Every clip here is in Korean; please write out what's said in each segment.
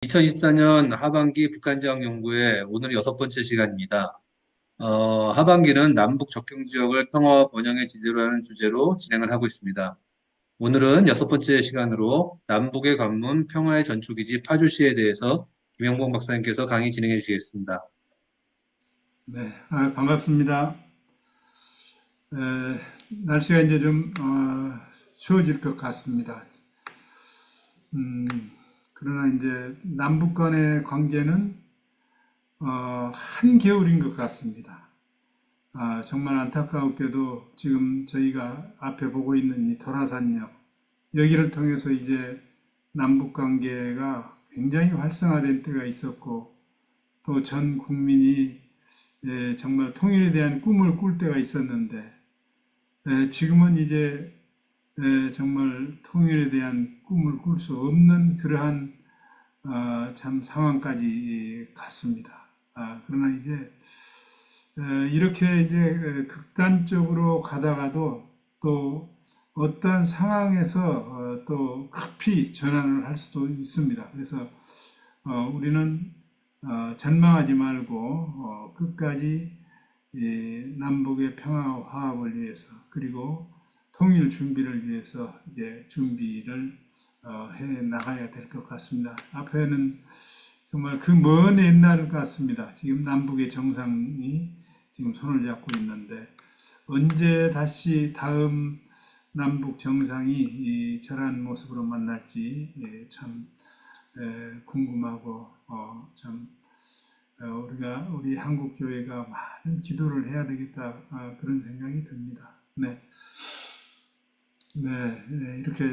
2024년 하반기 북한지역연구의 오늘 여섯 번째 시간입니다. 하반기는 남북 접경 지역을 평화와 번영의 지대로 하는 주제로 진행을 하고 있습니다. 오늘은 여섯 번째 시간으로 남북의 관문 평화의 전초기지 파주시에 대해서 김영봉 박사님께서 강의 진행해 주시겠습니다. 네, 반갑습니다. 날씨가 이제 좀 추워질 것 같습니다. 음, 그러나 이제 남북 간의 관계는 한겨울인 것 같습니다. 정말 안타깝게도 지금 저희가 앞에 보고 있는 이 도라산역, 여기를 통해서 이제 남북 관계가 굉장히 활성화된 때가 있었고, 또 전 국민이 정말 통일에 대한 꿈을 꿀 때가 있었는데, 지금은 이제 정말 통일에 대한 꿈을 꿀 수 없는 그러한 참 상황까지 갔습니다. 그러나 이제 이렇게 이제 극단적으로 가다가도 또 어떠한 상황에서 또 급히 전환을 할 수도 있습니다. 그래서 우리는 전망하지 말고 끝까지 남북의 평화와 화합을 위해서 그리고 통일 준비를 위해서 이제 준비를 해 나가야 될 것 같습니다. 앞에는 정말 그 먼 옛날 같습니다. 지금 남북의 정상이 지금 손을 잡고 있는데 언제 다시 다음 남북 정상이 저런 모습으로 만날지 참 궁금하고 참 우리가 우리 한국 교회가 많은 기도를 해야 되겠다 그런 생각이 듭니다. 네, 이렇게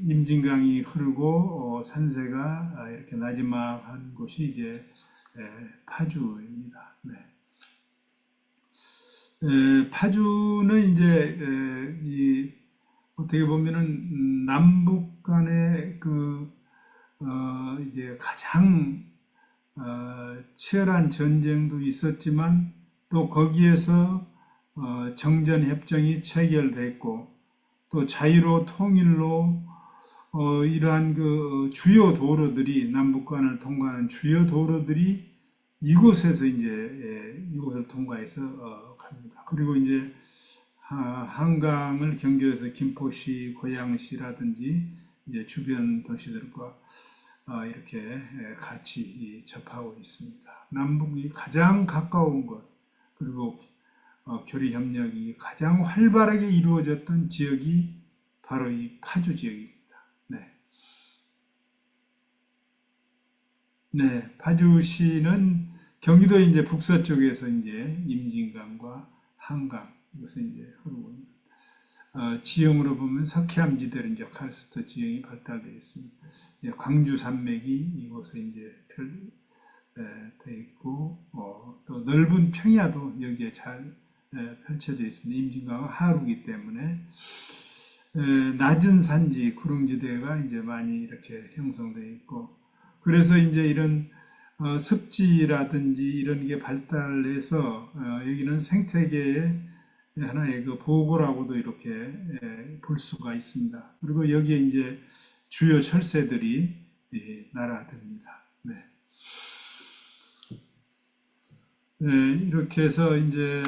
임진강이 흐르고 산세가 이렇게 나지막한 곳이 이제 파주입니다. 네. 파주는 이제 어떻게 보면은 남북 간의 이제 가장 치열한 전쟁도 있었지만 또 거기에서 정전협정이 체결됐고 또 자유로 통일로 이러한 그 주요 도로들이 남북 간을 통과하는 주요 도로들이 이곳에서 이제 이곳을 통과해서 갑니다. 그리고 이제 한강을 경계해서 김포시, 고양시라든지 이제 주변 도시들과 이렇게 같이 접하고 있습니다. 남북이 가장 가까운 곳, 그리고 교류 협력이 가장 활발하게 이루어졌던 지역이 바로 이 파주 지역입니다. 네. 네, 파주시는 경기도 이제 북서쪽에서 이제 임진강과 한강 이것은 이제 흐르고 있는 지형으로 보면 석회암지대로 이제 카르스트 지형이 발달되어 있습니다. 광주 산맥이 이곳에 이제 돼 있고 또 넓은 평야도 여기에 잘 펼쳐져 있습니다. 임진강은 하루이기 때문에 낮은 산지 구릉지대가 이제 많이 이렇게 형성되어 있고 그래서 이제 이런 습지라든지 이런 게 발달해서 여기는 생태계의 하나의 그 보고라고도 이렇게 볼 수가 있습니다. 그리고 여기에 이제 주요 철새들이 날아듭니다. 네. 네, 이렇게 해서 이제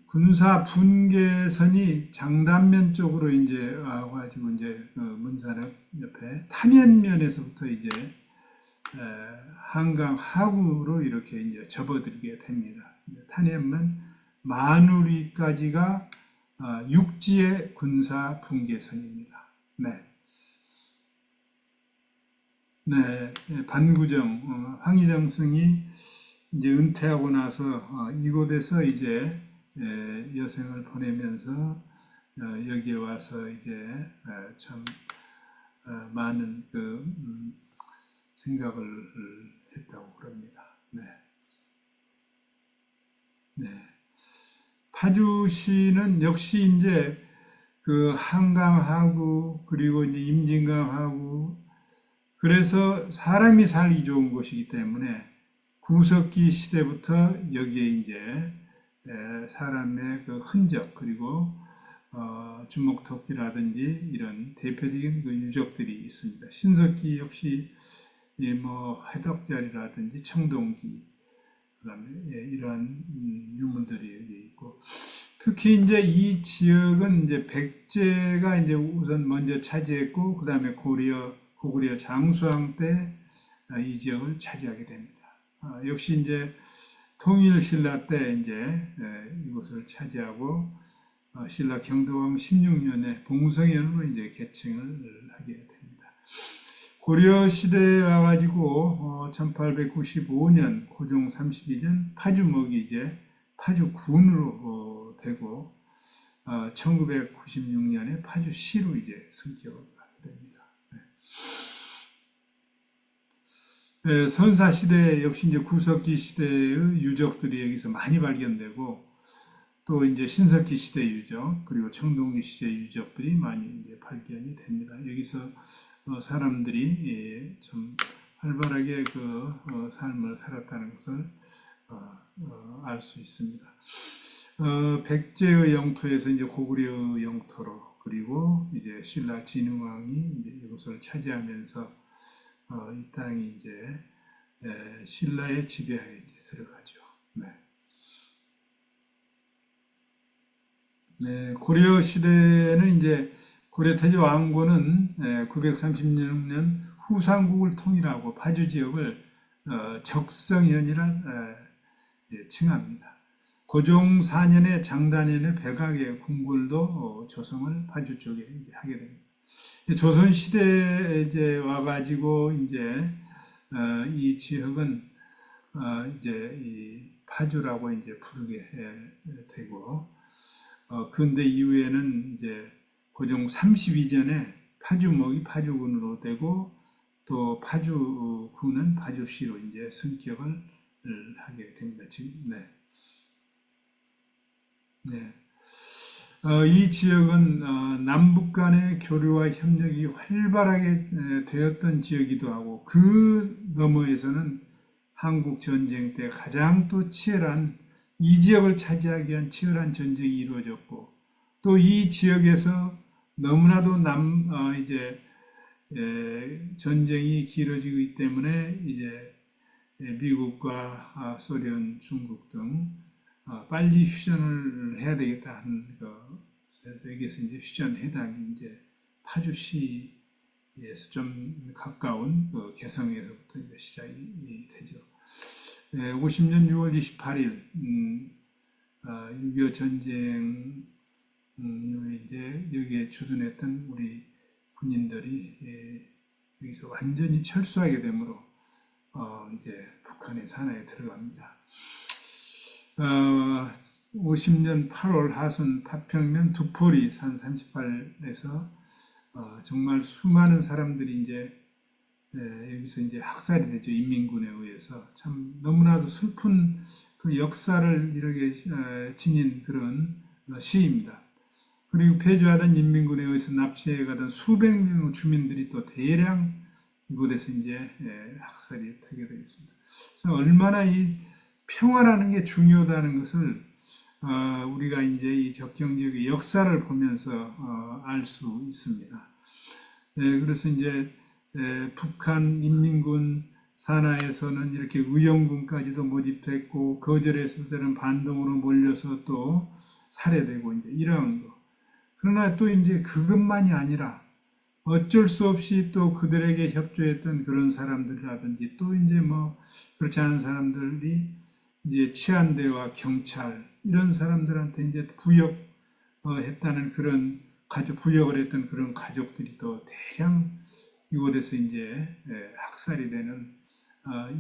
군사 분계선이 장단면 쪽으로 이제 와가지고 이제 문사력 옆에 탄현면에서부터 이제 한강 하구로 이렇게 이제 접어들게 됩니다. 탄현면 마누리까지가 육지의 군사 분계선입니다. 네. 네, 반구정, 황희정 승이 이제 은퇴하고 나서 이곳에서 이제 여생을 보내면서 여기에 와서 이제 참 많은 생각을 했다고 그럽니다. 네. 네. 파주시는 역시 이제 그 한강하고 그리고 이제 임진강하고 그래서 사람이 살기 좋은 곳이기 때문에 구석기 시대부터 여기에 이제 사람의 그 흔적 그리고 주목토끼라든지 이런 대표적인 그 유적들이 있습니다. 신석기 역시 해덕자리라든지 청동기, 그다음에 이러한 유물들이 여기 있고, 특히 이제 이 지역은 이제 백제가 이제 우선 먼저 차지했고, 그다음에 고구려 장수왕 때 이 지역을 차지하게 됩니다. 역시 이제 통일신라 때 이제 이곳을 차지하고 신라 경도왕 16년에 봉성현으로 이제 개칭을 하게 됩니다. 고려 시대에 와가지고 1895년 고종 32년 파주목이 이제 파주군으로 되고 1996년에 파주시로 이제 승격을 하게 됩니다. 네, 선사 시대 역시 이제 구석기 시대의 유적들이 여기서 많이 발견되고 또 이제 신석기 시대 유적 그리고 청동기 시대 유적들이 많이 이제 발견이 됩니다. 여기서 사람들이 좀 활발하게 그 삶을 살았다는 것을 알 수 있습니다. 백제의 영토에서 이제 고구려의 영토로 그리고 이제 신라 진흥왕이 이제 이곳을 차지하면서 이 땅이 이제 신라의 지배하에 이제 들어가죠. 네. 네, 고려 시대는 이제 고려태조 왕조는 936년 후삼국을 통일하고 파주 지역을 적성현이라 칭합니다. 고종 4년에 장단현의 백악의 궁궐도 조성을 파주 쪽에 이제 하게 됩니다. 조선 시대에 이제 와가지고 이제 이 지역은 이제 이 파주라고 이제 부르게 되고 근대 이후에는 이제 고종 32년에 파주목이 파주군으로 되고 또 파주군은 파주시로 이제 승격을 하게 됩니다. 지금 네. 네. 이 지역은 남북 간의 교류와 협력이 활발하게 되었던 지역이기도 하고 그 너머에서는 한국 전쟁 때 가장 또 치열한 이 지역을 차지하기 위한 치열한 전쟁이 이루어졌고 또 이 지역에서 너무나도 이제 전쟁이 길어지기 때문에 이제 미국과 소련, 중국 등 빨리 휴전을 해야 되겠다 하는 여기서 이제 휴전 회담이 이제 파주시에서 좀 가까운 개성에서부터 이제 시작이 되죠. 50년 6월 28일 6.25 전쟁 이후에 이제 여기에 주둔했던 우리 군인들이 여기서 완전히 철수하게 되므로 이제 북한의 산하에 들어갑니다. 50년 8월 하순 파평면 두포리 산 38에서 정말 수많은 사람들이 이제 여기서 이제 학살이 되죠. 인민군에 의해서 참 너무나도 슬픈 그 역사를 이렇게 지닌 그런 시입니다. 그리고 폐주하던 인민군에 의해서 납치해 가던 수백 명의 주민들이 또 대량 이곳에서 이제 학살이 되게 되겠습니다. 그래서 얼마나 이 평화라는 게 중요하다는 것을 우리가 이제 이 적경 지역의 역사를 보면서 알 수 있습니다. 그래서 이제 북한 인민군 산하에서는 이렇게 의용군까지도 모집됐고 거절했을 때는 반동으로 몰려서 또 살해되고 이제 이런 거. 그러나 또 이제 그것만이 아니라 어쩔 수 없이 또 그들에게 협조했던 그런 사람들이라든지 또 이제 그렇지 않은 사람들이 이제 치안대와 경찰 이런 사람들한테 이제 부역했다는 그런 부역을 했던 그런 가족들이 또 대량 이곳에서 이제 학살이 되는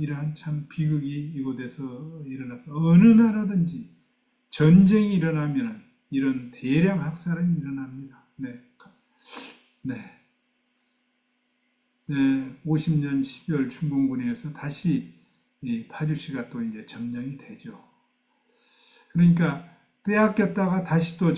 이러한 참 비극이 이곳에서 일어나서 어느 나라든지 전쟁이 일어나면 이런 대량 학살은 일어납니다. 네. 네. 50년 12월 춘봉군에서 다시 파주시가 또 이제 점령이 되죠. 그러니까 빼앗겼다가 다시 또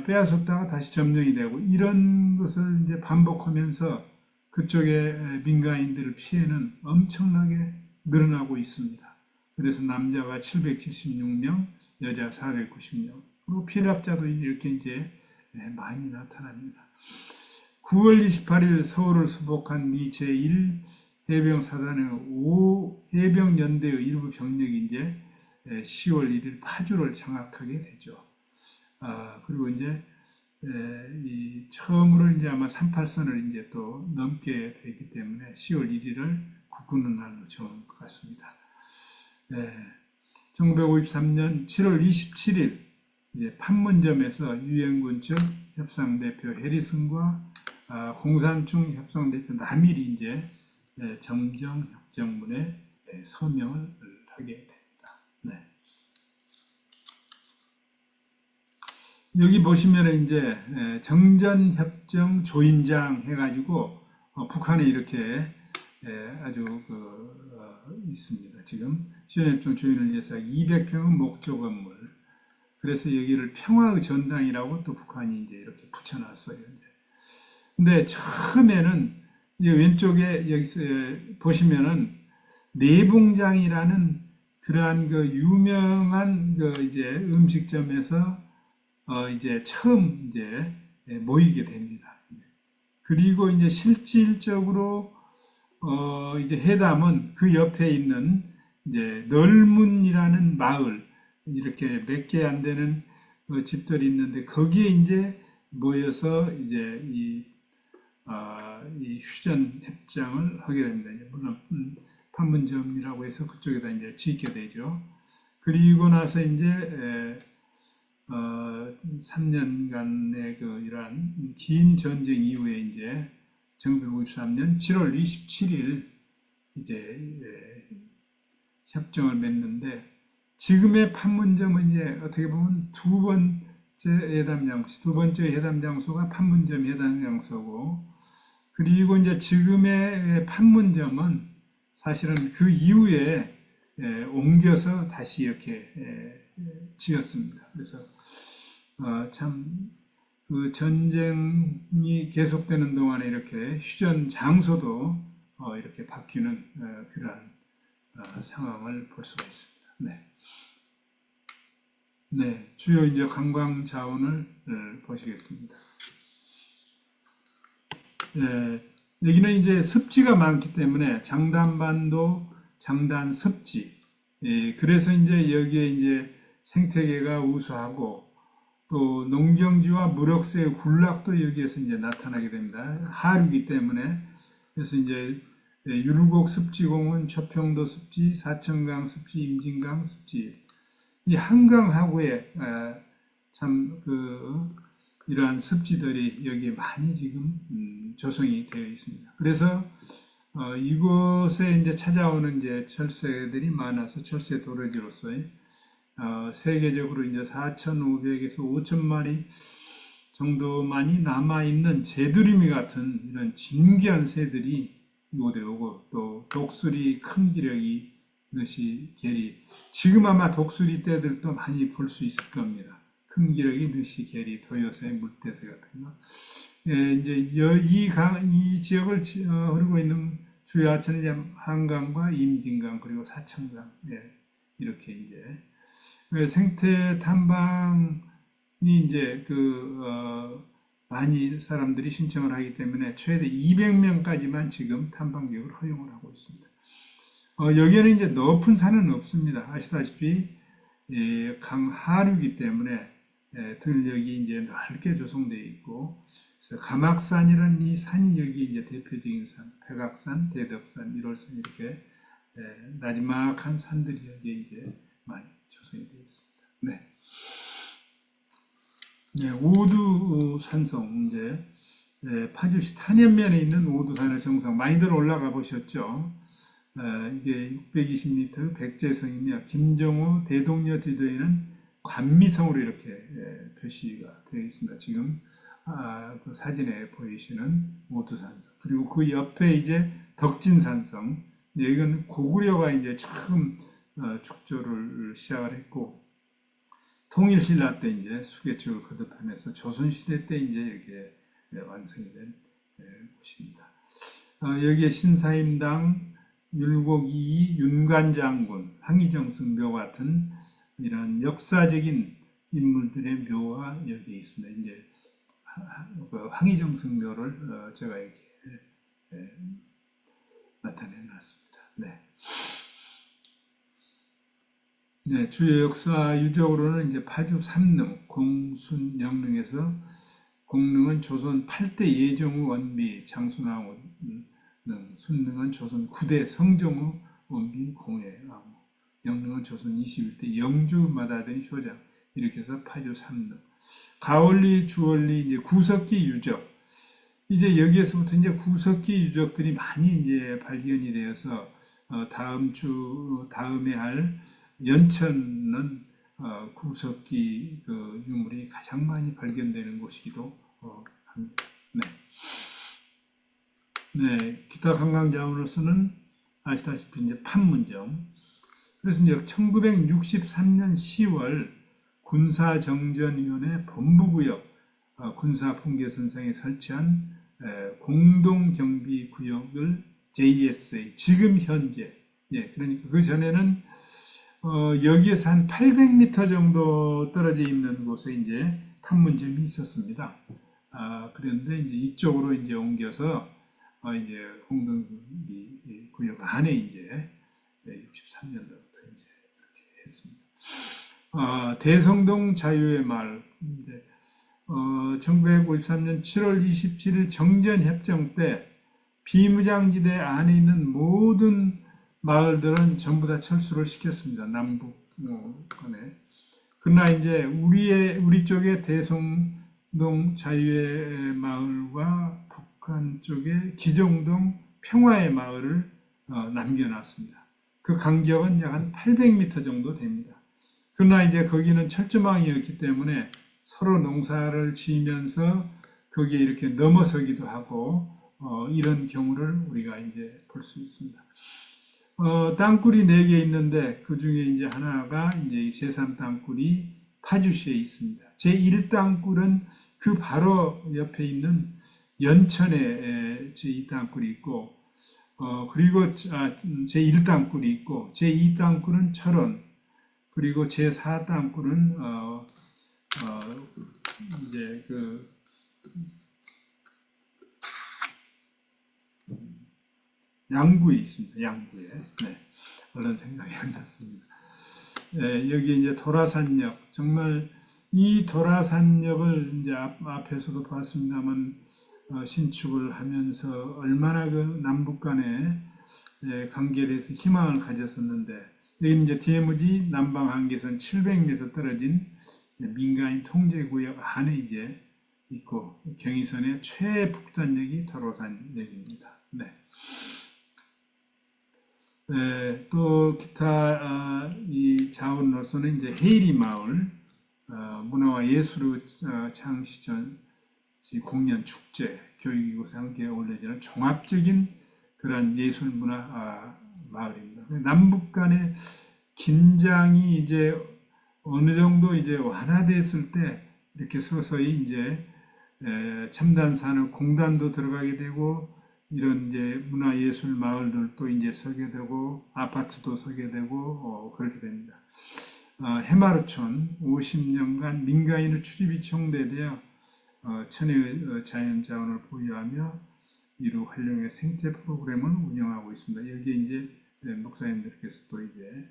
빼앗았다가 다시 점령이 되고 이런 것을 이제 반복하면서 그쪽의 민간인들 피해는 엄청나게 늘어나고 있습니다. 그래서 남자가 776명, 여자 490명, 그리고 피랍자도 이렇게 이제 많이 나타납니다. 9월 28일 서울을 수복한 미 제1 해병사단의 5 해병연대의 일부 병력이 이제 10월 1일 파주를 장악하게 되죠. 그리고 이제 처음으로 이제 아마 38선을 이제 또 넘게 되기 때문에 10월 1일을 국군의 날로 정한 것 같습니다. 1953년 7월 27일 판문점에서 유엔군 측 협상대표 해리슨과 공산중 협상대표 남일이 이제 정정협정문에 서명을 하게 됩니다. 네. 여기 보시면 이제 정전협정 조인장 해가지고 북한에 이렇게 아주 있습니다. 지금 시전협정 조인을 위해서 200평의 목조 건물. 그래서 여기를 평화의 전당이라고 또 북한이 이제 이렇게 붙여놨어요. 근데 처음에는 이 왼쪽에 여기서 보시면은 내봉장이라는 그러한 그 유명한 그 이제 음식점에서 이제 처음 이제 모이게 됩니다. 그리고 이제 실질적으로 이제 회담은 그 옆에 있는 이제 널문이라는 마을 이렇게 몇 개 안 되는 집들이 있는데 거기에 이제 모여서 이제 이 휴전 협정을 하게 됩니다. 물론 판문점이라고 해서 그쪽에다 이제 짓게 되죠. 그리고 나서 이제 3년간의 그 이러한 긴 전쟁 이후에 이제 1953년 7월 27일 이제 협정을 맺는데 지금의 판문점은 이제 어떻게 보면 두 번째 회담 장소가 판문점 회담 장소고 그리고 이제 지금의 판문점은 사실은 그 이후에 옮겨서 다시 이렇게 지었습니다. 그래서 참 그 전쟁이 계속되는 동안에 이렇게 휴전 장소도 이렇게 바뀌는 그러한 상황을 볼 수가 있습니다. 네. 네, 주요 이제 관광 자원을 보시겠습니다. 여기는 이제 습지가 많기 때문에 장단반도, 장단 습지. 그래서 이제 여기에 이제 생태계가 우수하고 또 농경지와 무력수의 군락도 여기에서 이제 나타나게 됩니다. 하류이기 때문에 그래서 이제 율곡 습지공원, 초평도 습지, 사천강 습지, 임진강 습지 이 한강하구에 참 이러한 습지들이 여기에 많이 지금 조성이 되어 있습니다. 그래서 이곳에 이제 찾아오는 이제 철새들이 많아서 철새 도래지로서 세계적으로 이제 4,500에서 5천 마리 정도만이 남아있는 제두리미 같은 이런 진귀한 새들이 이곳에 오고 또 독수리 큰 기러기 느시 게리 지금 아마 독수리 떼들도 많이 볼 수 있을 겁니다. 큰 기러기 느시 게리 도요새 물대새 같은 거 이제 이 지역을 흐르고 있는 주요 하천은 이제 한강과 임진강 그리고 사천강 이렇게 이제 생태 탐방이 이제 많이 사람들이 신청을 하기 때문에 최대 200명까지만 지금 탐방 계획을 허용을 하고 있습니다. 여기에는 이제 높은 산은 없습니다. 아시다시피 강 하류이기 때문에 들녘이 이제 넓게 조성되어 있고 그래서 가막산이라는 이 산이 여기 이제 대표적인 산, 백악산, 대덕산, 1월산 이렇게 나지막한 산들이 여기에 이제 많이 조성이 되어 있습니다. 네. 네, 오두 산성 이제 파주시 탄현면에 있는 오두산의 정상 많이들 올라가 보셨죠? 이게 620m 백제성이며 김정호 대동여 지도에는 관미성으로 이렇게 표시가 되어 있습니다. 지금 그 사진에 보이시는 오두산성 그리고 그 옆에 이제 덕진산성 이건 고구려가 이제 처음 축조를 시작을 했고 통일신라 때 이제 수계축을 거듭하면서 조선시대 때 이제 이렇게 완성이 된 곳입니다. 여기에 신사임당, 율곡이, 윤관장군, 황희정승 묘 같은 이런 역사적인 인물들의 묘가 여기에 있습니다. 이제 황희정 성묘를 제가 이렇게 예, 나타내 놨습니다. 네. 네, 주요 역사 유적으로는 이제 파주 삼릉, 공순, 영릉에서 공릉은 조선 8대 예정후 원비 장순왕후 능, 순릉은 조선 9대 성종후 원비 공예왕후, 영릉은 조선 21대 영주 마다된 효장 이렇게 해서 파주 삼릉. 가월리, 주월리 이제 구석기 유적. 이제 여기에서부터 이제 구석기 유적들이 많이 이제 발견이 되어서 다음에 할 연천은 구석기 그 유물이 가장 많이 발견되는 곳이기도 합니다. 네. 네, 기타 관광 자원으로서는 아시다시피 이제 판문점. 그래서 이제 1963년 10월 군사정전위원회 본부구역 군사풍계선상에 설치한 공동경비구역을 JSA 지금 현재 예, 그러니까 그 전에는 여기에서 한 800m 정도 떨어져 있는 곳에 이제 판문점이 있었습니다. 그런데 이제 이쪽으로 이제 옮겨서 이제 공동경비 구역 안에 이제 63년도부터 이제 그렇게 했습니다. 대성동 자유의 마을. 1953년 7월 27일 정전협정 때 비무장지대 안에 있는 모든 마을들은 전부 다 철수를 시켰습니다. 남북간에. 그러나 이제 우리 쪽의 대성동 자유의 마을과 북한 쪽의 기정동 평화의 마을을 남겨놨습니다. 그 간격은 약 한 800m 정도 됩니다. 그러나 이제 거기는 철조망이었기 때문에 서로 농사를 지으면서 거기에 이렇게 넘어서기도 하고 이런 경우를 우리가 이제 볼 수 있습니다. 땅굴이 4개 있는데 그 중에 이제 하나가 이제 제3땅굴이 파주시에 있습니다. 제1땅굴은 그 바로 옆에 있는 연천에 제2땅굴이 있고 그리고 제1땅굴이 있고 제2땅굴은 철원 그리고 제4땅굴은 이제 그 양구에 있습니다. 양구에. 네. 얼른 생각이 안 났습니다. 네, 여기 이제 도라산역. 정말 이 도라산역을 이제 앞에서도 봤습니다만 신축을 하면서 얼마나 그 남북 간의 관계에 대해서 희망을 가졌었는데 여기 이제 DMZ 남방 한계선 700m 떨어진 민간인 통제구역 안에 이제 있고 경의선의 최북단역이 도라산역입니다. 네. 또 기타 이 자원으로서는 이제 헤이리 마을 문화와 예술의 창시전 공연 축제 교육이곳에 함께 어울려지는 종합적인 그런 예술 문화 마을입니다. 남북 간의 긴장이 이제 어느 정도 이제 완화됐을 때 이렇게 서서히 이제 첨단 산업 공단도 들어가게 되고 이런 이제 문화예술 마을들도 이제 서게 되고 아파트도 서게 되고 그렇게 됩니다. 해마루촌 50년간 민간인의 출입이 청대되어 천혜의 자연 자원을 보유하며 이루 활용의 생태 프로그램을 운영하고 있습니다. 여기에 이제 목사님들께서 또 이제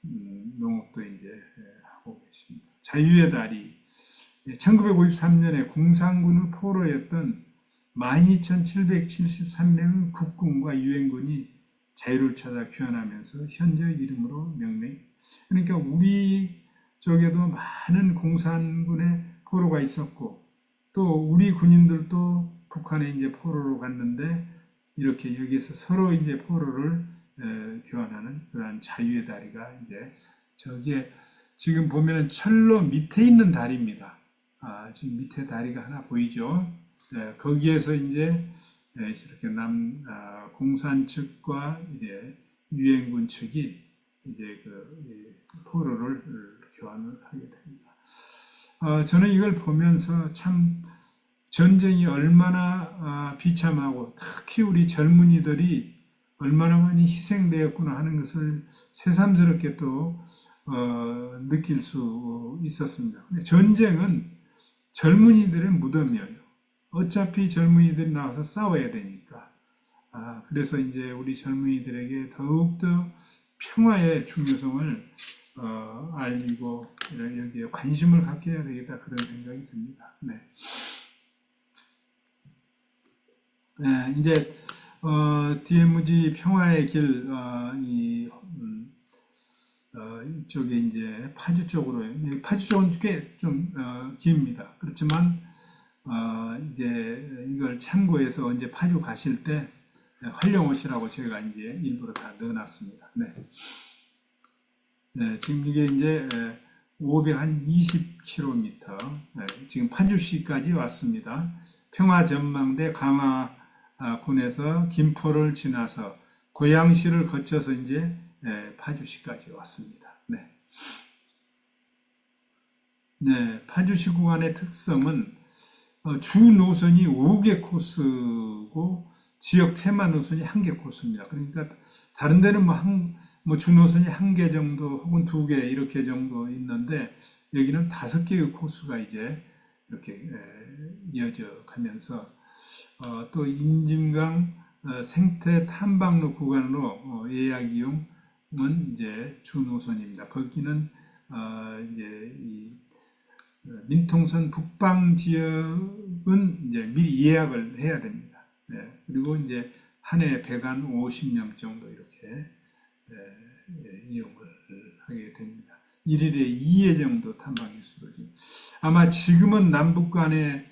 농업도 이제 하고 계십니다. 자유의 다리 1953년에 공산군의 포로였던 12,773명의 국군과 유엔군이 자유를 찾아 귀환하면서 현재 이름으로 명명. 그러니까 우리 쪽에도 많은 공산군의 포로가 있었고 또 우리 군인들도 북한에 이제 포로로 갔는데 이렇게 여기서 서로 이제 포로를 교환하는 그러한 자유의 다리가 이제 저기에 지금 보면은 철로 밑에 있는 다리입니다. 지금 밑에 다리가 하나 보이죠? 거기에서 이제 이렇게 공산 측과 이제 유엔군 측이 이제 그 포로를 교환을 하게 됩니다. 저는 이걸 보면서 참 전쟁이 얼마나 비참하고 특히 우리 젊은이들이 얼마나 많이 희생되었구나 하는 것을 새삼스럽게 또 느낄 수 있었습니다. 전쟁은 젊은이들의 무덤이에요. 어차피 젊은이들이 나와서 싸워야 되니까. 그래서 이제 우리 젊은이들에게 더욱더 평화의 중요성을 알리고 여기에 관심을 갖게 해야 되겠다 그런 생각이 듭니다. 네. 네, 이제 DMZ 평화의 길, 이쪽에 이제 파주 쪽으로 파주 쪽은 꽤 좀 깁니다. 그렇지만 이제 이걸 참고해서 언제 파주 가실 때 활용하시라고 제가 이제 일부러 다 넣어놨습니다. 네. 네, 지금 이게 이제 520km, 지금 파주시까지 왔습니다. 평화전망대 강화군에서 김포를 지나서 고양시를 거쳐서 이제 파주시까지 왔습니다. 네. 네, 파주시 구간의 특성은 주 노선이 5개 코스고 지역 테마 노선이 1개 코스입니다. 그러니까 다른 데는 주 노선이 1개 정도 혹은 2개 이렇게 정도 있는데 여기는 5개의 코스가 이제 이렇게 이어져 가면서 또 인진강 생태 탐방로 구간으로 예약 이용은 이제 주 노선입니다. 거기는 이제 이 민통선 북방 지역은 이제 미리 예약을 해야 됩니다. 그리고 이제 한 해 배관 50명 정도 이렇게 이용을 하게 됩니다. 1일에 2회 정도 탐방일수로 아마 지금은 남북 간에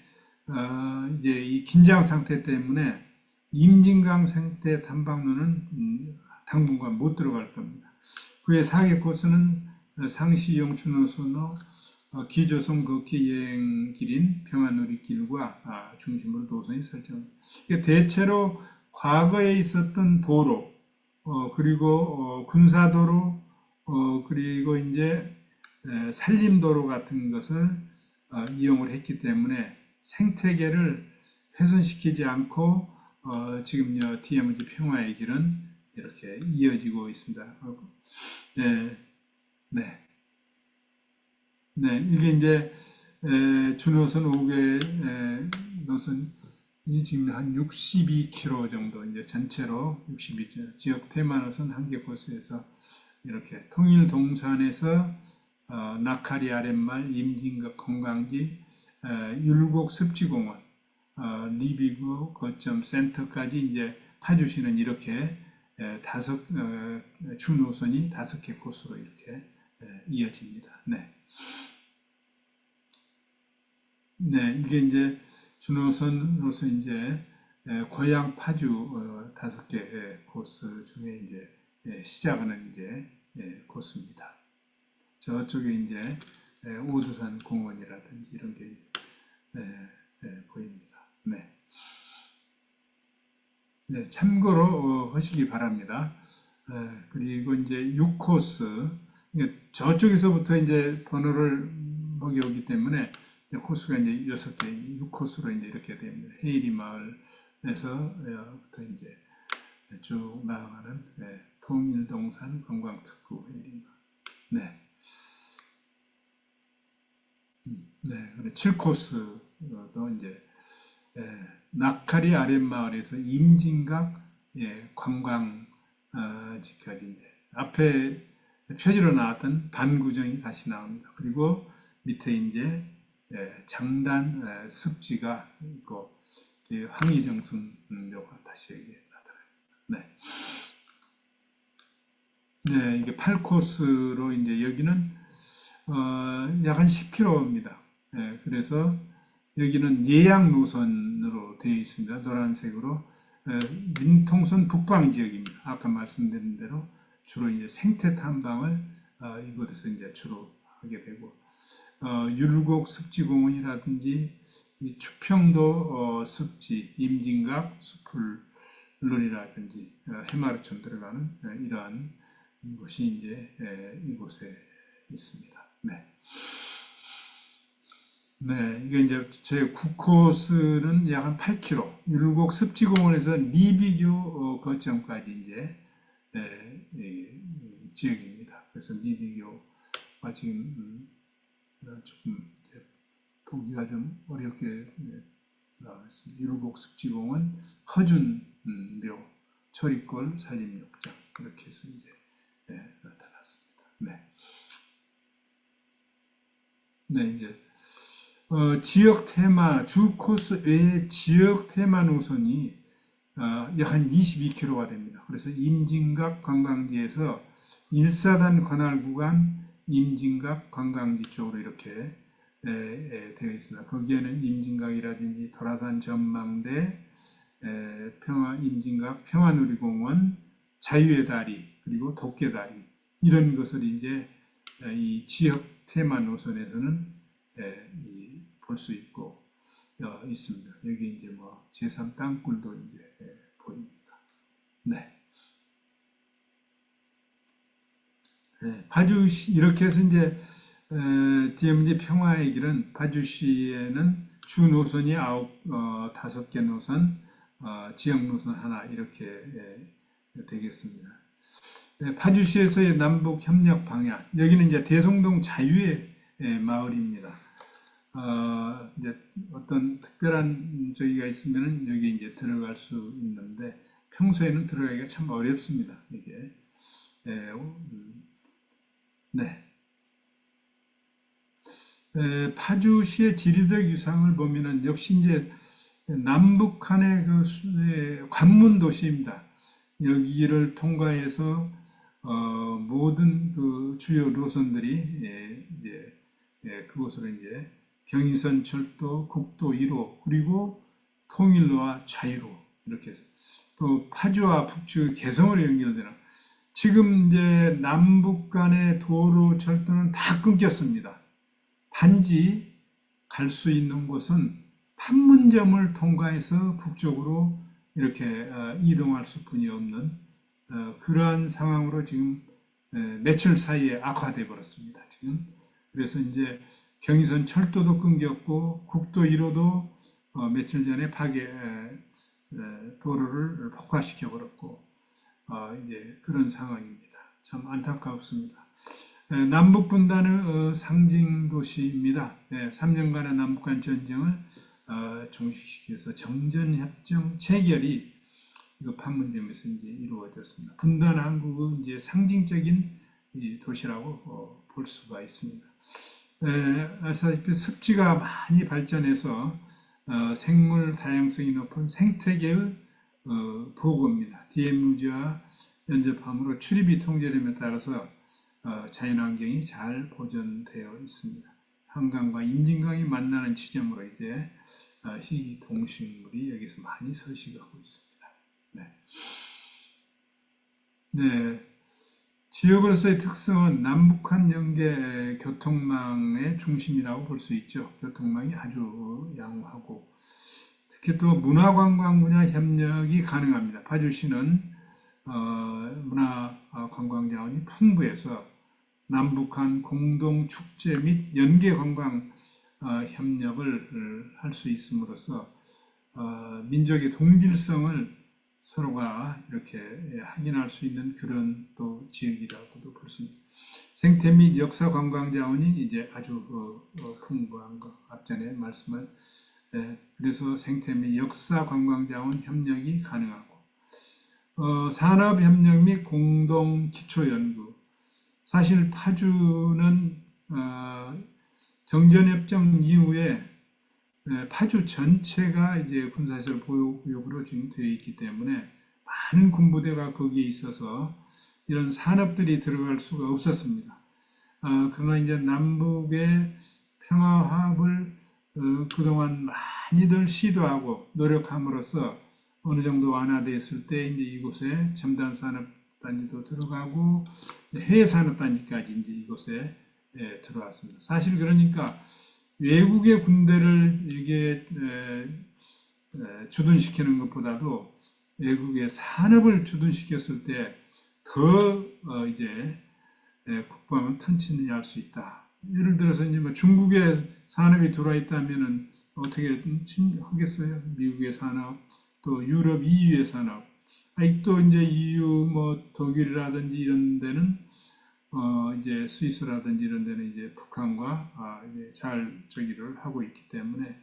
이제 이 긴장 상태 때문에 임진강 생태 탐방로는 당분간 못 들어갈 겁니다. 그의 4개 코스는 상시용 준호선로 기조선 걷기 여행길인 평화누리길과 중심으로 노선이 설정됩니다. 대체로 과거에 있었던 도로, 그리고 군사도로, 그리고 이제 산림도로 같은 것을 이용을 했기 때문에 생태계를 훼손시키지 않고 지금 DMZ 평화의 길은 이렇게 이어지고 있습니다. 네, 네. 네, 이게 이제 준호선 5개 노선이 지금 한 62km 정도 이제 전체로 62km 지역 테마노선 1개 코스에서 이렇게 통일 동산에서 낙하리 아랫말 임진각 관광지 율곡 습지공원 리비구 거점 센터까지 이제 파주시는 이렇게 주 노선이 5개 코스로 이렇게 이어집니다. 네. 네, 이게 이제 준호선으로서 이제 고향 파주 5개 코스 중에 이제 시작하는 이제 코스입니다. 저쪽에 이제 오두산 공원이라든지 이런 게 보입니다. 네. 네, 참고로 하시기 바랍니다. 그리고 이제 6코스, 저쪽에서부터 이제 번호를 먹여오기 때문에 코스가 이제 6개, 6코스로 이제 이렇게 됩니다. 헤이리 마을에서부터 이제 쭉 나아가는 통일동산 관광특구 헤이리 마을. 네. 네. 7코스도 이제 낙하리 아랫마을에서 임진각 관광지까지 이제 앞에 표지로 나왔던 반구정이 다시 나옵니다. 그리고 밑에 이제 장단 습지가 있고 황희정승묘가 다시 여기 나타납니다. 네. 네, 이게 8코스로 이제 여기는 약 한 10km입니다. 그래서 여기는 예약 노선으로 되어 있습니다. 노란색으로 민통선 북방 지역입니다. 아까 말씀드린 대로 주로 이제 생태 탐방을 이곳에서 이제 주로 하게 되고 율곡 습지공원이라든지 이 추평도 습지, 임진각 숲풀론이라든지 해마루천 들어가는 이러한 곳이 이제 이곳에 있습니다. 네. 네, 이게 이제 제 9코스는 약 한 8km, 율곡 습지공원에서 리비교 거점까지 이제 지역입니다. 그래서 리비교가 지금 조금 보기가 좀 어렵게 유로복 습지공은 허준묘 초리골 산림욕장 이렇게 해서 이제 나타났습니다. 네, 네 이제 지역 테마 주 코스 외에 지역 테마 노선이 약 한 22km가 됩니다. 그래서 임진각 관광지에서 일사단 관할 구간 임진각 관광지 쪽으로 이렇게 되어 있습니다. 거기에는 임진각이라든지 도라산 전망대, 임진각 평화누리공원, 자유의 다리, 그리고 도깨다리 이런 것을 이제 이 지역 테마 노선에서는 볼 수 있고 있습니다. 여기 이제 뭐 제3 땅굴도 이제 보입니다. 네. 파주시 이렇게 해서 이제 DMZ 평화의 길은 파주시에는 주 노선이 5개 노선, 지역 노선 하나 이렇게 되겠습니다. 파주시에서의 남북 협력 방향 여기는 이제 대성동 자유의 마을입니다. 이제 어떤 특별한 저기가 있으면은 여기 이제 들어갈 수 있는데 평소에는 들어가기가 참 어렵습니다. 이게 네. 파주시의 지리적 유상을 보면은 역시 이제 남북한의 그 관문 도시입니다. 여기를 통과해서 모든 그 주요 노선들이 이제 그곳으로 이제 경인선 철도, 국도 1호, 그리고 통일로와 자유로 이렇게 해서 또 파주와 북주 개성으로 연결되는 지금 이제 남북 간의 도로 철도는 다 끊겼습니다. 단지 갈 수 있는 곳은 판문점을 통과해서 북쪽으로 이렇게 이동할 수뿐이 없는 그러한 상황으로 지금 며칠 사이에 악화돼 버렸습니다. 지금 그래서 이제 경의선 철도도 끊겼고 국도 1호도 며칠 전에 도로를 폭파시켜 버렸고 이제 그런 상황입니다. 참 안타깝습니다. 남북 분단의 상징 도시입니다. 3년간의 남북 간 전쟁을 종식시켜서 정전협정 체결이 이거 판문점에서 이제 이루어졌습니다. 분단 한국의 이제 상징적인 도시라고 볼 수가 있습니다. 아시다시피 습지가 많이 발전해서 생물 다양성이 높은 생태계의 보고입니다. DMU지와 연접함으로 출입이 통제됨에 따라서 자연환경이 잘 보존되어 있습니다. 한강과 임진강이 만나는 지점으로 이제 희귀 동식물이 여기서 많이 서식하고 있습니다. 네. 네. 지역으로서의 특성은 남북한 연계 교통망의 중심이라고 볼 수 있죠. 교통망이 아주 양호하고 특히 또 문화관광 분야 협력이 가능합니다. 파주시는 문화관광 자원이 풍부해서 남북한 공동 축제 및 연계 관광 협력을 할 수 있음으로써 민족의 동질성을 서로가 이렇게 확인할 수 있는 그런 또 지역이라고도 볼 수 있습니다. 생태 및 역사 관광 자원이 이제 아주 풍부한 것 앞전에 말씀을 그래서 생태 및 역사 관광 자원 협력이 가능하고 산업 협력 및 공동 기초 연구 사실 파주는 정전협정 이후에 파주 전체가 이제 군사시설 보호구역으로 지금 되어 있기 때문에 많은 군부대가 거기에 있어서 이런 산업들이 들어갈 수가 없었습니다. 그러나 이제 남북의 평화화합을 그동안 많이들 시도하고 노력함으로써 어느 정도 완화되었을 때 이제 이곳에 첨단 산업단지도 들어가고 해외 산업단지까지 이제 이곳에 들어왔습니다. 사실 그러니까 외국의 군대를 이게 주둔시키는 것보다도 외국의 산업을 주둔시켰을 때 더 이제 국방은 튼튼히 할 수 있다. 예를 들어서 이제 뭐 중국의 산업이 들어와 있다면은 어떻게 하겠어요? 미국의 산업, 또 유럽, EU의 산업. 또 이제 EU 뭐 독일이라든지 이런 데는 이제 스위스라든지 이런 데는 이제 북한과 이제 잘 저기를 하고 있기 때문에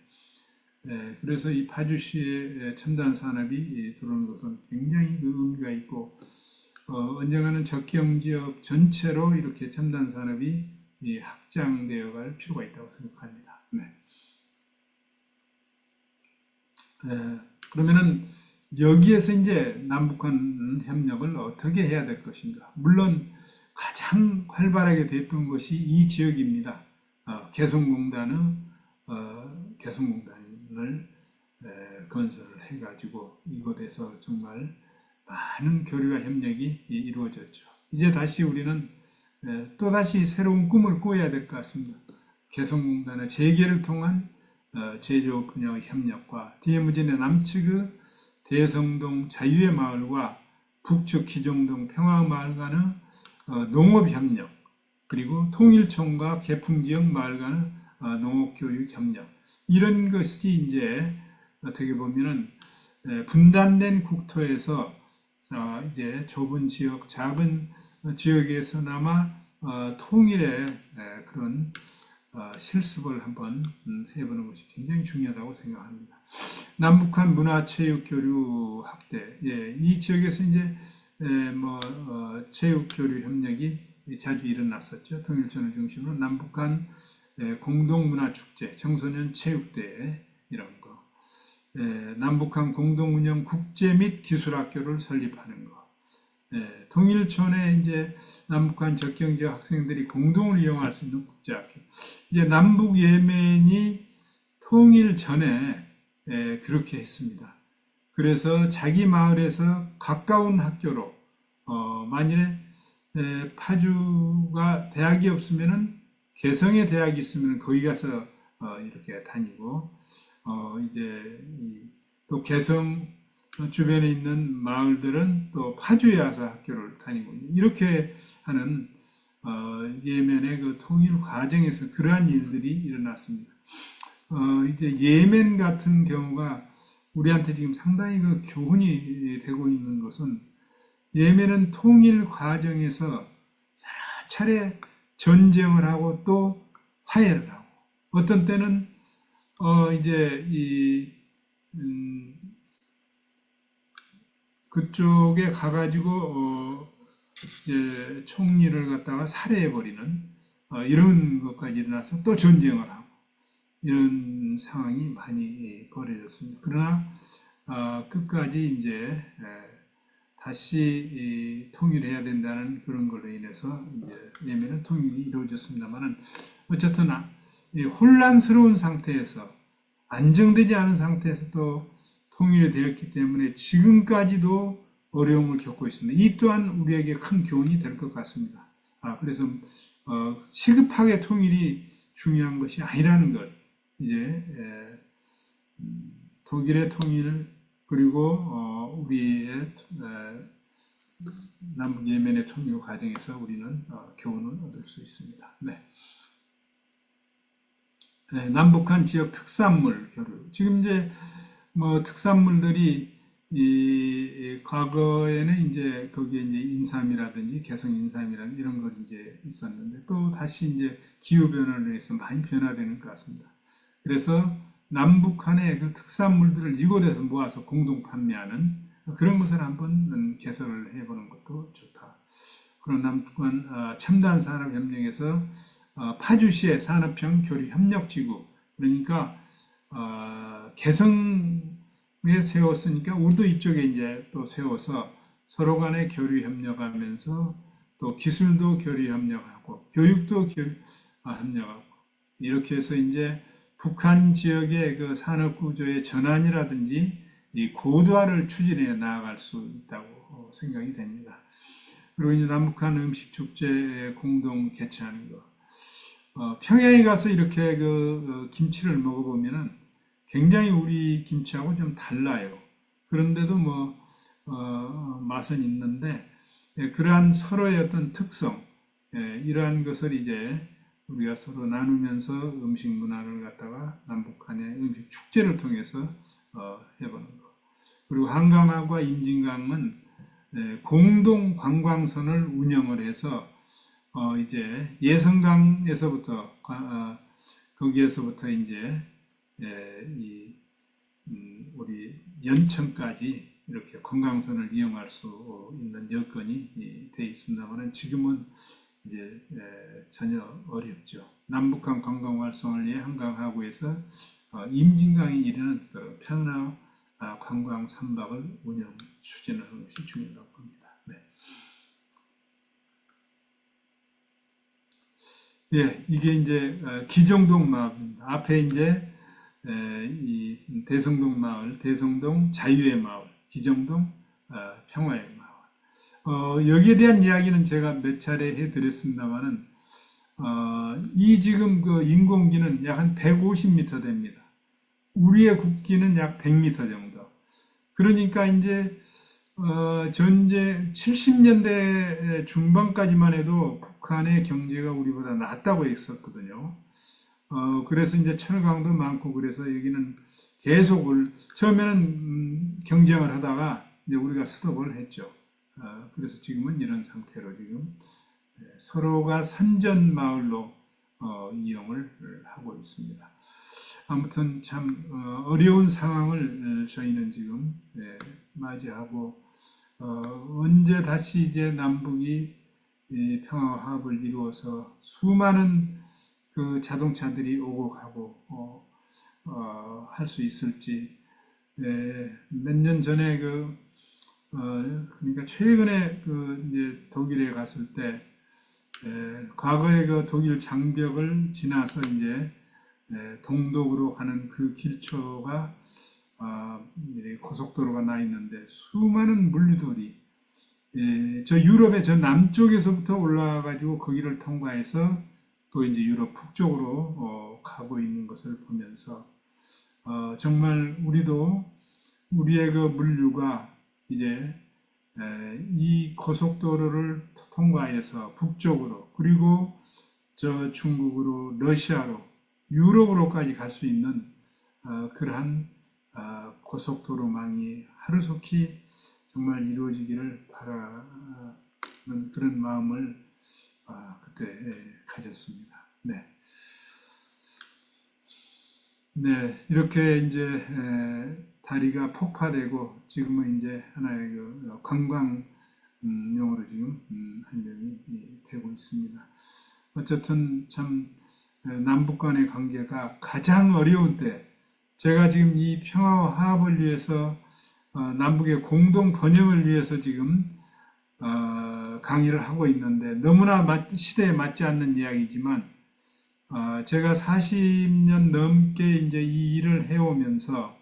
그래서 이 파주시에 첨단 산업이 들어오는 것은 굉장히 그 의미가 있고, 언젠가는 적경 지역 전체로 이렇게 첨단 산업이 확장되어 갈 필요가 있다고 생각합니다. 네. 그러면은 여기에서 이제 남북한 협력을 어떻게 해야 될 것인가? 물론 가장 활발하게 됐던 것이 이 지역입니다. 개성공단을 건설을 해가지고 이곳에서 정말 많은 교류와 협력이 이루어졌죠. 이제 다시 우리는 또다시 새로운 꿈을 꾸어야 될 것 같습니다. 개성공단의 재개를 통한 제조 분야 협력과 DMZ의 남측의 대성동 자유의 마을과 북측 기종동 평화의 마을 간의 농업 협력, 그리고 통일촌과 개풍지역 마을 간의 농업교육 협력, 이런 것이 이제 어떻게 보면은 분단된 국토에서 이제 좁은 지역, 작은 지역에서나마 통일의 그런 실습을 한번 해보는 것이 굉장히 중요하다고 생각합니다. 남북한 문화체육교류 확대, 이 지역에서 이제 체육교류 협력이 자주 일어났었죠. 통일촌을 중심으로 남북한 공동문화축제, 청소년 체육대회 이런 거, 남북한 공동운영 국제 및 기술학교를 설립하는 거, 통일촌에 이제 남북한 적경지역 학생들이 공동을 이용할 수 있는 국제학교. 이제 남북 예멘이 통일 전에 그렇게 했습니다. 그래서 자기 마을에서 가까운 학교로 만일에 파주가 대학이 없으면은 개성에 대학이 있으면 거기 가서 이렇게 다니고 이제 또 개성 주변에 있는 마을들은 또 파주에 와서 학교를 다니고 이렇게 하는 예멘의 그 통일 과정에서 그러한 일들이 일어났습니다. 이제 예멘 같은 경우가 우리한테 지금 상당히 그 교훈이 되고 있는 것은 예멘은 통일 과정에서 차례 전쟁을 하고 또 화해를 하고 어떤 때는 이제 그쪽에 가가지고 이제 총리를 갖다가 살해해버리는 이런 것까지 일어나서 또 전쟁을 하고 이런 상황이 많이 벌어졌습니다. 그러나 끝까지 이제 다시 통일해야 된다는 그런 걸로 인해서 이제 예멘은 통일이 이루어졌습니다만은 어쨌든 혼란스러운 상태에서 안정되지 않은 상태에서 또 통일이 되었기 때문에 지금까지도 어려움을 겪고 있습니다. 이 또한 우리에게 큰 교훈이 될 것 같습니다. 그래서 시급하게 통일이 중요한 것이 아니라는 걸 이제 독일의 통일 그리고 우리의 남북 예멘의 통일 과정에서 우리는 교훈을 얻을 수 있습니다. 네. 남북한 지역 특산물 교류. 지금 이제 특산물들이 과거에는 이제 거기에 이제 인삼이라든지 개성 인삼이라든지 이런 것 이제 있었는데 또 다시 이제 기후 변화로 인해서 많이 변화되는 것 같습니다. 그래서 남북한의 그 특산물들을 이곳에서 모아서 공동 판매하는 그런 것을 한번 개설을 해보는 것도 좋다. 그런 남북한 첨단 산업 협력에서 파주시의 산업형 교류 협력지구 그러니까 개성에 세웠으니까 우리도 이쪽에 이제 또 세워서 서로 간에 교류 협력하면서 또 기술도 교류 협력하고 교육도 협력하고 이렇게 해서 이제 북한 지역의 그 산업 구조의 전환이라든지 이 고도화를 추진해 나아갈 수 있다고 생각이 됩니다. 그리고 이제 남북한 음식 축제 공동 개최하는 거. 평양에 가서 이렇게 그 김치를 먹어보면은 굉장히 우리 김치하고 좀 달라요. 그런데도 맛은 있는데 그러한 서로의 어떤 특성, 이러한 것을 이제 우리가 서로 나누면서 음식 문화를 갖다가 남북한의 음식 축제를 통해서 해보는 거. 그리고 한강과 임진강은 공동 관광선을 운영을 해서 이제 예성강에서부터 거기에서부터 이제 이 연천까지 이렇게 관광선을 이용할 수 있는 여건이 돼 있습니다만 지금은 이제 전혀 어렵죠. 남북한 관광 활성화를 위해 한강하구에서 임진강에 이르는 그 평라 관광 3박을 운영 추진하는 것이 중요하다고 봅니다. 네. 예, 이게 이제 기정동 마을입니다. 앞에 이제 이 대성동 마을, 대성동 자유의 마을, 기정동 평화의 마을. 여기에 대한 이야기는 제가 몇 차례 해드렸습니다만은 이 지금 그 인공기는 약 한 150m 됩니다. 우리의 국기는 약 100m 정도. 그러니까 이제 전제 70년대 중반까지만 해도 북한의 경제가 우리보다 낫다고 했었거든요. 그래서 이제 철강도 많고 그래서 여기는 계속 처음에는 경쟁을 하다가 이제 우리가 스톱을 했죠. 그래서 지금은 이런 상태로 지금 서로가 선전 마을로 이용을 하고 있습니다. 아무튼 참 어려운 상황을 저희는 지금 맞이하고 언제 다시 이제 남북이 평화와 화합을 이루어서 수많은 그 자동차들이 오고 가고 할 수 있을지 몇 년 전에 그러니까 최근에 이제 독일에 갔을 때 과거의 그 독일 장벽을 지나서 이제 동독으로 가는 그 길초가 고속도로가 나 있는데 수많은 물류들이 저 유럽의 저 남쪽에서부터 올라와가지고 거기를 통과해서 또 이제 유럽 북쪽으로 가고 있는 것을 보면서 정말 우리도 우리의 그 물류가 이제 이 고속도로를 통과해서 북쪽으로 그리고 저 중국으로 러시아로 유럽으로까지 갈 수 있는 그러한 고속도로망이 하루속히 정말 이루어지기를 바라는 그런 마음을 그때 가졌습니다. 네. 네, 이렇게 이제 다리가 폭파되고 지금은 이제 하나의 그 관광용으로 지금 한정이 되고 있습니다. 어쨌든 참 남북 간의 관계가 가장 어려운 때 제가 지금 이 평화와 화합을 위해서 남북의 공동 번영을 위해서 지금 강의를 하고 있는데 너무나 시대에 맞지 않는 이야기지만 제가 40년 넘게 이제 이 일을 해오면서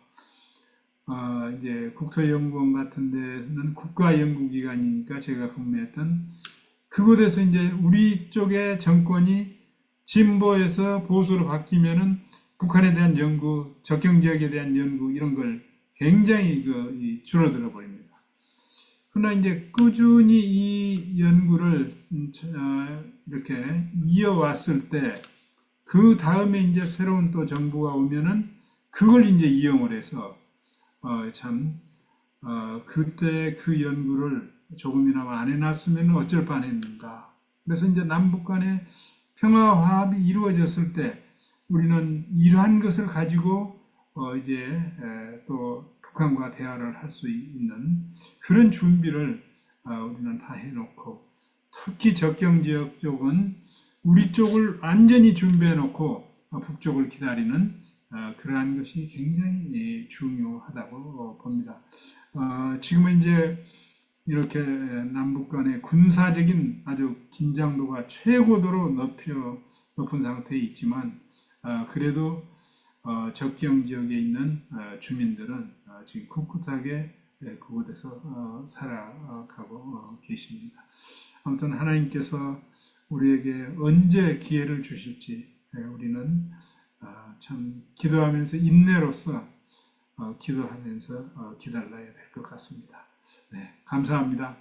이제 국토연구원 같은 데는 국가연구기관이니까 제가 근무했던 그곳에서 이제 우리 쪽의 정권이 진보에서 보수로 바뀌면은 북한에 대한 연구, 접경 지역에 대한 연구 이런 걸 굉장히 줄어들어 버립니다. 그러나 이제 꾸준히 이 연구를 이렇게 이어왔을 때 그 다음에 이제 새로운 또 정부가 오면은 그걸 이제 이용을 해서 그때 그 연구를 조금이나마 안 해놨으면 어쩔 뻔했는가. 그래서 이제 남북 간의 평화 화합이 이루어졌을 때 우리는 이러한 것을 가지고 이제 또 북한과 대화를 할 수 있는 그런 준비를 우리는 다 해놓고 특히 접경 지역 쪽은 우리 쪽을 완전히 준비해 놓고 북쪽을 기다리는 그러한 것이 굉장히 중요하다고 봅니다. 지금은 이제 이렇게 남북 간의 군사적인 아주 긴장도가 최고도로 높은 상태에 있지만 그래도 접경 지역에 있는 주민들은 지금 꿋꿋하게 그곳에서 살아가고 계십니다. 아무튼 하나님께서 우리에게 언제 기회를 주실지 우리는 참 기도하면서 인내로서 기도하면서 기다려야 될 것 같습니다. 네, 감사합니다.